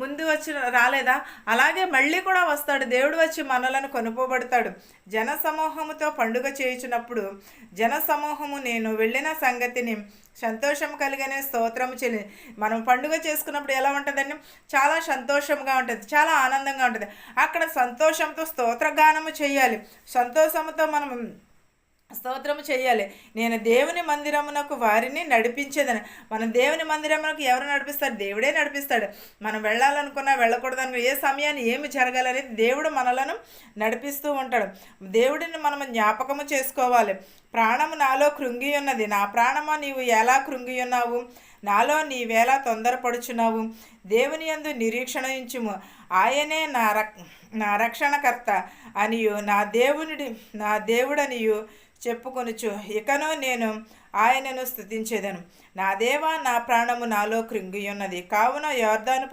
ముందు వచ్చి రాలేదా? అలాగే మళ్ళీ కూడా వస్తాడు. దేవుడు వచ్చి మనలను కొనుపోబడతాడు. జనసమూహముతో పండుగ చేయుచున్నప్పుడు జనసమూహము నేను వెళ్ళిన సంగతిని సంతోషం కలిగనే స్తోత్రము చెల్లి. మనం పండుగ చేసుకున్నప్పుడు ఎలా ఉంటుందండి? చాలా సంతోషంగా ఉంటుంది, చాలా ఆనందంగా ఉంటుంది. అక్కడ సంతోషంతో స్తోత్రగానము చేయాలి. సంతోషంతో మనం స్తోత్రము చేయాలి. నేను దేవుని మందిరమునకు వారిని నడిపించేదని. మనం దేవుని మందిరమునకు ఎవరు నడిపిస్తారు? దేవుడే నడిపిస్తాడు. మనం వెళ్ళాలనుకున్నా వెళ్ళకూడదనుకున్నా ఏ సమయాన్ని ఏమి జరగాలనేది దేవుడు మనలను నడిపిస్తూ ఉంటాడు. దేవుడిని మనం జ్ఞాపకము చేసుకోవాలి. ప్రాణము నాలో కృంగి ఉన్నది, నా ప్రాణమా నీవు ఎలా కృంగి ఉన్నావు? నాలో నీవేలా తొందరపడుచున్నావు? దేవుని యందు నిరీక్షణ ఉంచుము, ఆయనే నా రక్షణకర్త అనియు నా దేవుడనియు చెప్పుకొనుచు ఇకను నేను ఆయనను స్తుతించేదను. నా దేవా, నా ప్రాణము నాలో కృంగి ఉన్నది. కావున యొర్దాను